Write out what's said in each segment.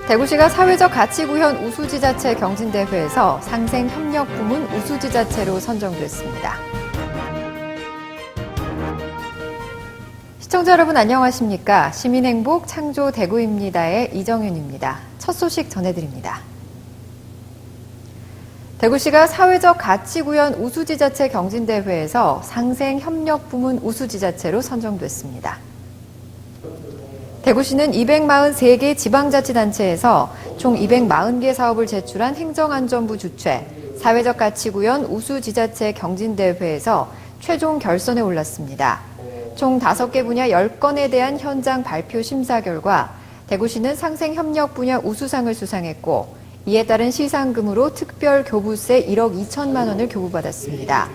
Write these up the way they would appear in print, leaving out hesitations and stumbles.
대구시가 사회적 가치구현 우수지자체 경진대회에서 상생협력부문 우수지자체로 선정됐습니다. 시청자 여러분 안녕하십니까? 시민행복 창조 대구입니다의 이정윤입니다. 첫 소식 전해드립니다. 대구시가 사회적 가치구현 우수지자체 경진대회에서 상생협력부문 우수지자체로 선정됐습니다. 대구시는 243개 지방자치단체에서 총 240개 사업을 제출한 행정안전부 주최 사회적 가치구현 우수지자체 경진대회에서 최종 결선에 올랐습니다. 총 5개 분야 10건에 대한 현장 발표 심사 결과 대구시는 상생협력 분야 우수상을 수상했고 이에 따른 시상금으로 특별 교부세 1억 2천만 원을 교부받았습니다.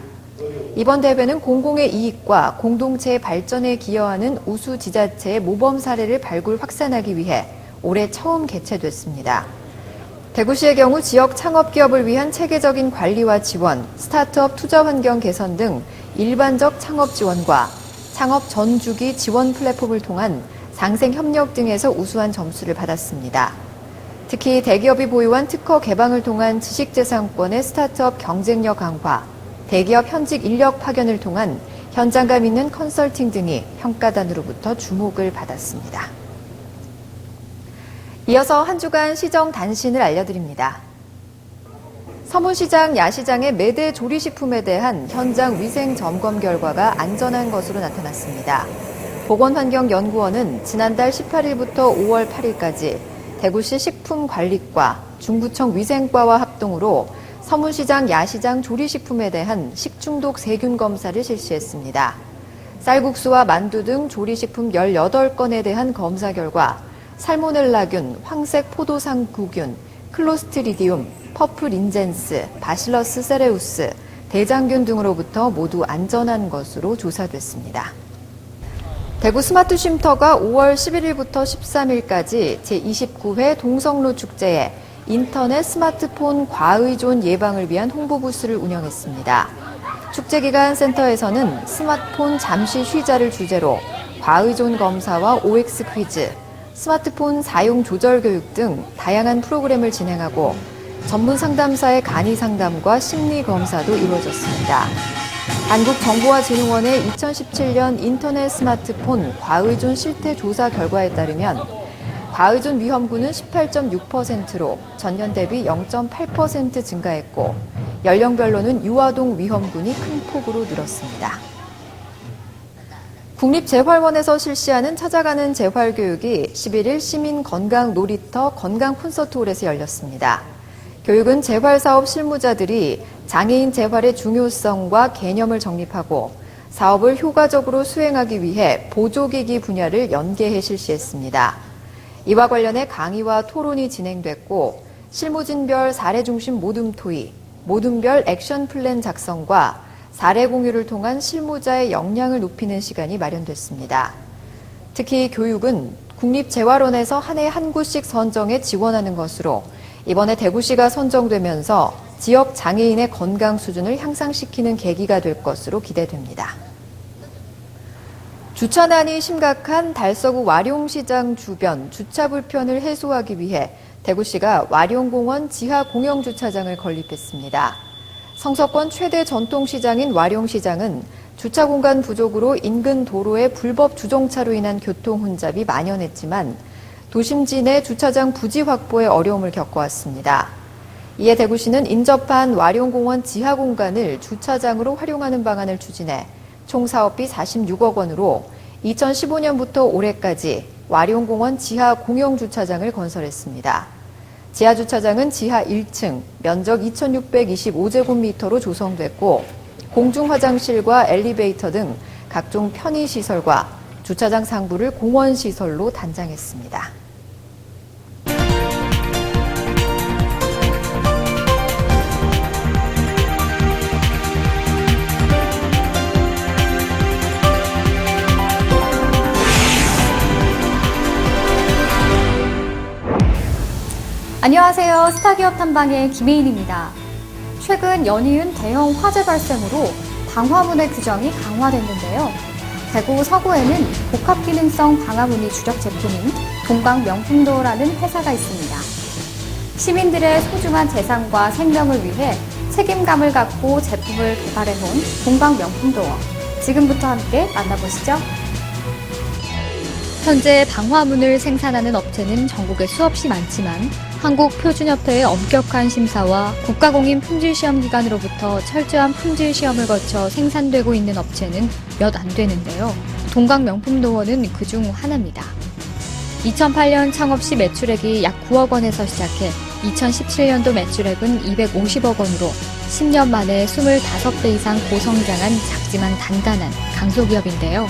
이번 대회는 공공의 이익과 공동체의 발전에 기여하는 우수지자체의 모범 사례를 발굴 확산하기 위해 올해 처음 개최됐습니다. 대구시의 경우 지역 창업기업을 위한 체계적인 관리와 지원, 스타트업 투자 환경 개선 등 일반적 창업 지원과 창업 전 주기 지원 플랫폼을 통한 상생협력 등에서 우수한 점수를 받았습니다. 특히 대기업이 보유한 특허 개방을 통한 지식재산권의 스타트업 경쟁력 강화, 대기업 현직 인력 파견을 통한 현장감 있는 컨설팅 등이 평가단으로부터 주목을 받았습니다. 이어서 한 주간 시정 단신을 알려드립니다. 서문시장 야시장의 매대 조리식품에 대한 현장 위생 점검 결과가 안전한 것으로 나타났습니다. 보건환경연구원은 지난달 18일부터 5월 8일까지 대구시 식품관리과, 중구청 위생과와 합동으로 서문시장 야시장 조리식품에 대한 식중독 세균 검사를 실시했습니다. 쌀국수와 만두 등 조리식품 18건에 대한 검사 결과 살모넬라균, 황색 포도상구균, 클로스트리디움, 퍼플인젠스, 바실러스 세레우스, 대장균 등으로부터 모두 안전한 것으로 조사됐습니다. 대구 스마트 쉼터가 5월 11일부터 13일까지 제29회 동성로 축제에 인터넷 스마트폰 과의존 예방을 위한 홍보부스를 운영했습니다. 축제 기간 센터에서는 스마트폰 잠시 쉬자를 주제로 과의존 검사와 OX 퀴즈, 스마트폰 사용 조절 교육 등 다양한 프로그램을 진행하고 전문 상담사의 간이 상담과 심리 검사도 이루어졌습니다. 한국정보화진흥원의 2017년 인터넷 스마트폰 과의존 실태 조사 결과에 따르면 과의존 위험군은 18.6%로 전년 대비 0.8% 증가했고 연령별로는 유아동 위험군이 큰 폭으로 늘었습니다. 국립재활원에서 실시하는 찾아가는 재활교육이 11일 시민건강 놀이터 건강콘서트홀에서 열렸습니다. 교육은 재활사업 실무자들이 장애인 재활의 중요성과 개념을 정립하고 사업을 효과적으로 수행하기 위해 보조기기 분야를 연계해 실시했습니다. 이와 관련해 강의와 토론이 진행됐고 실무진별 사례 중심 모둠토의, 모둠별 액션 플랜 작성과 사례 공유를 통한 실무자의 역량을 높이는 시간이 마련됐습니다. 특히 교육은 국립재활원에서 한 해 한 구씩 선정해 지원하는 것으로 이번에 대구시가 선정되면서 지역 장애인의 건강 수준을 향상시키는 계기가 될 것으로 기대됩니다. 주차난이 심각한 달서구 와룡시장 주변 주차 불편을 해소하기 위해 대구시가 와룡공원 지하 공영주차장을 건립했습니다. 성서권 최대 전통시장인 와룡시장은 주차 공간 부족으로 인근 도로에 불법 주정차로 인한 교통 혼잡이 만연했지만 도심지 내 주차장 부지 확보에 어려움을 겪어왔습니다. 이에 대구시는 인접한 와룡공원 지하 공간을 주차장으로 활용하는 방안을 추진해 총 사업비 46억 원으로 2015년부터 올해까지 와룡공원 지하 공영주차장을 건설했습니다. 지하주차장은 지하 1층, 면적 2,625제곱미터로 조성됐고 공중화장실과 엘리베이터 등 각종 편의시설과 주차장 상부를 공원시설로 단장했습니다. 안녕하세요. 스타기업 탐방의 김혜인입니다. 최근 연이은 대형 화재 발생으로 방화문의 규정이 강화됐는데요. 대구 서구에는 복합기능성 방화문이 주력 제품인 동광명품도라는 회사가 있습니다. 시민들의 소중한 재산과 생명을 위해 책임감을 갖고 제품을 개발해놓은 동방명품도어. 지금부터 함께 만나보시죠. 현재 방화문을 생산하는 업체는 전국에 수없이 많지만 한국표준협회의 엄격한 심사와 국가공인 품질시험기관으로부터 철저한 품질시험을 거쳐 생산되고 있는 업체는 몇 안 되는데요. 동강명품도어는 그중 하나입니다. 2008년 창업 시 매출액이 약 9억 원에서 시작해 2017년도 매출액은 250억 원으로 10년 만에 25배 이상 고성장한 작지만 단단한 강소기업인데요.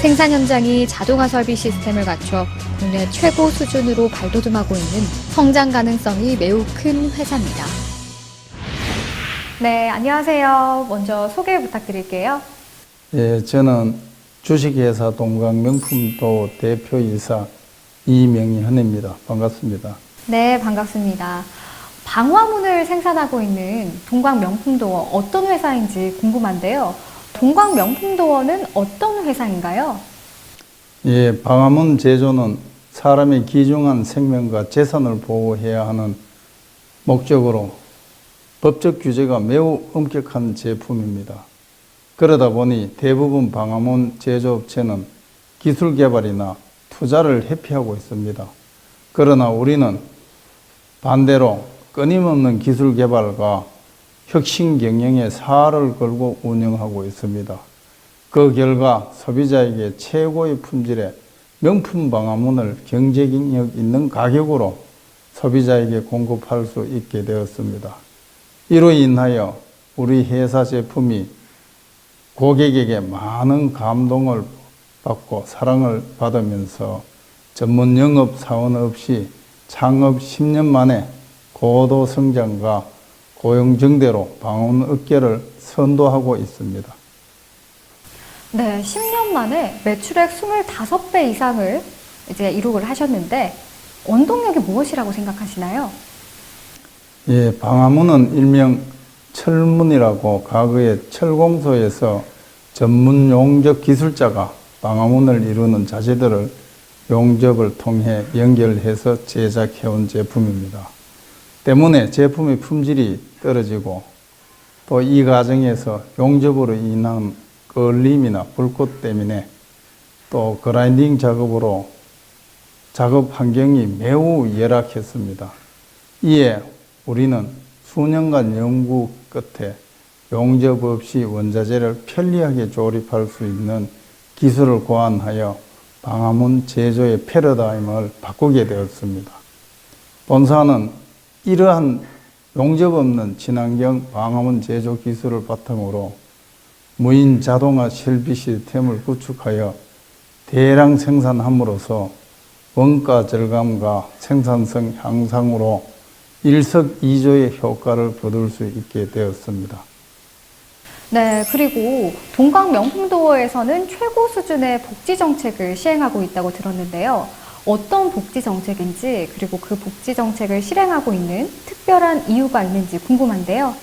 생산 현장이 자동화 설비 시스템을 갖춰 국내 최고 수준으로 발돋움하고 있는 성장 가능성이 매우 큰 회사입니다. 네, 안녕하세요. 먼저 소개 부탁드릴게요. 예, 저는 주식회사 동강명품도 대표이사 이명현입니다. 반갑습니다. 네, 반갑습니다. 방화문을 생산하고 있는 동광명품도어 어떤 회사인지 궁금한데요. 동광명품도어는 어떤 회사인가요? 예, 방화문 제조는 사람의 귀중한 생명과 재산을 보호해야 하는 목적으로 법적 규제가 매우 엄격한 제품입니다. 그러다 보니 대부분 방화문 제조업체는 기술 개발이나 투자를 회피하고 있습니다. 그러나 우리는 반대로 끊임없는 기술 개발과 혁신 경영에 사활을 걸고 운영하고 있습니다. 그 결과 소비자에게 최고의 품질의 명품 방화문을 경쟁력 있는 가격으로 소비자에게 공급할 수 있게 되었습니다. 이로 인하여 우리 회사 제품이 고객에게 많은 감동을 받고 사랑을 받으면서 전문 영업 사원 없이 창업 10년 만에 고도 성장과 고용 증대로 방화문 업계를 선도하고 있습니다. 네, 10년 만에 매출액 25배 이상을 이제 이룩을 하셨는데 원동력이 무엇이라고 생각하시나요? 예, 방화문은 일명 철문이라고 과거에 철공소에서 전문 용접 기술자가 방화문을 이루는 자재들을 용접을 통해 연결해서 제작해온 제품입니다. 때문에 제품의 품질이 떨어지고 또 이 과정에서 용접으로 인한 걸림이나 불꽃 때문에 또 그라인딩 작업으로 작업 환경이 매우 열악했습니다. 이에 우리는 수년간 연구 끝에 용접 없이 원자재를 편리하게 조립할 수 있는 기술을 고안하여 방화문 제조의 패러다임을 바꾸게 되었습니다. 본사는 이러한 용접 없는 친환경 방화문 제조 기술을 바탕으로 무인 자동화 설비 시스템을 구축하여 대량 생산함으로써 원가 절감과 생산성 향상으로 일석이조의 효과를 거둘 수 있게 되었습니다. 네, 그리고 동광명품도어에서는 최고 수준의 복지 정책을 시행하고 있다고 들었는데요. 어떤 복지 정책인지 그리고 그 복지 정책을 실행하고 있는 특별한 이유가 있는지 궁금한데요.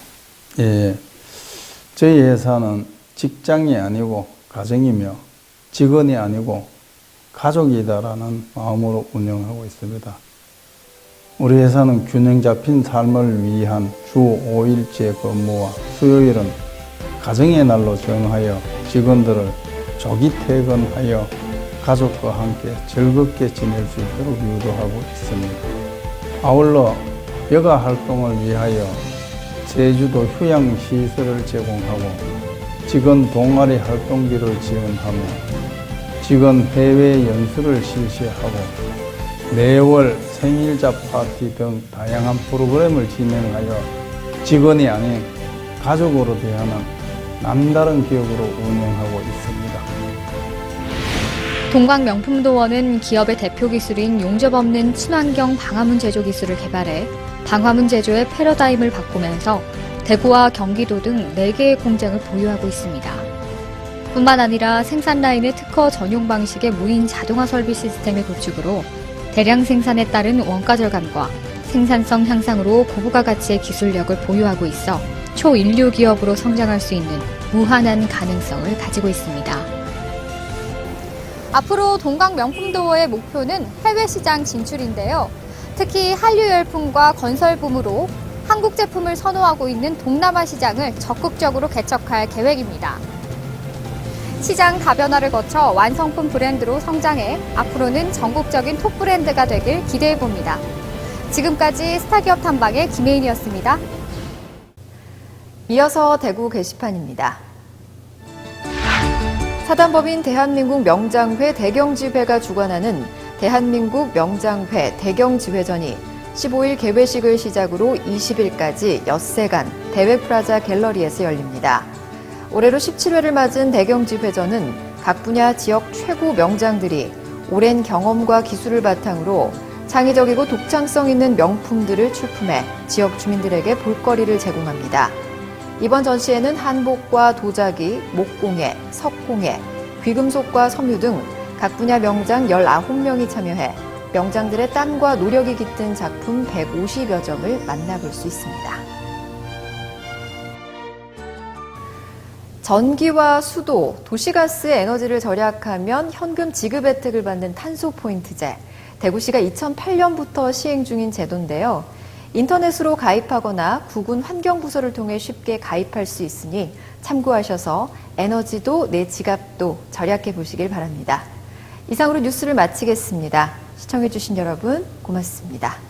예, 저희 회사는 직장이 아니고 가정이며 직원이 아니고 가족이다라는 마음으로 운영하고 있습니다. 우리 회사는 균형 잡힌 삶을 위한 주 5일제 근무와 수요일은 가정의 날로 정하여 직원들을 조기 퇴근하여 가족과 함께 즐겁게 지낼 수 있도록 유도하고 있습니다. 아울러 여가 활동을 위하여 제주도 휴양시설을 제공하고 직원 동아리 활동비를 지원하며 직원 해외 연수를 실시하고 매월 생일자 파티 등 다양한 프로그램을 진행하여 직원이 아닌 가족으로 대하는 남다른 기업으로 운영하고 있습니다. 동광명품도어는 기업의 대표 기술인 용접 없는 친환경 방화문 제조 기술을 개발해 방화문 제조의 패러다임을 바꾸면서 대구와 경기도 등 4개의 공장을 보유하고 있습니다. 뿐만 아니라 생산 라인의 특허 전용 방식의 무인 자동화 설비 시스템의 구축으로 대량 생산에 따른 원가 절감과 생산성 향상으로 고부가 가치의 기술력을 보유하고 있어 초인류 기업으로 성장할 수 있는 무한한 가능성을 가지고 있습니다. 앞으로 동광명품도어의 목표는 해외 시장 진출인데요. 특히 한류 열풍과 건설 붐으로 한국 제품을 선호하고 있는 동남아 시장을 적극적으로 개척할 계획입니다. 시장 다변화를 거쳐 완성품 브랜드로 성장해 앞으로는 전국적인 톱 브랜드가 되길 기대해 봅니다. 지금까지 스타기업 탐방의 김혜인이었습니다. 이어서 대구 게시판입니다. 사단법인 대한민국 명장회 대경지회가 주관하는 대한민국 명장회 대경지회전이 15일 개회식을 시작으로 20일까지 엿새간 대외프라자 갤러리에서 열립니다. 올해로 17회를 맞은 대경지회전은 각 분야 지역 최고 명장들이 오랜 경험과 기술을 바탕으로 창의적이고 독창성 있는 명품들을 출품해 지역 주민들에게 볼거리를 제공합니다. 이번 전시회는 한복과 도자기, 목공예, 석공예, 귀금속과 섬유 등 각 분야 명장 19명이 참여해 명장들의 땀과 노력이 깃든 작품 150여 점을 만나볼 수 있습니다. 전기와 수도, 도시가스의 에너지를 절약하면 현금 지급 혜택을 받는 탄소포인트제. 대구시가 2008년부터 시행 중인 제도인데요. 인터넷으로 가입하거나 구군 환경부서를 통해 쉽게 가입할 수 있으니 참고하셔서 에너지도 내 지갑도 절약해 보시길 바랍니다. 이상으로 뉴스를 마치겠습니다. 시청해주신 여러분 고맙습니다.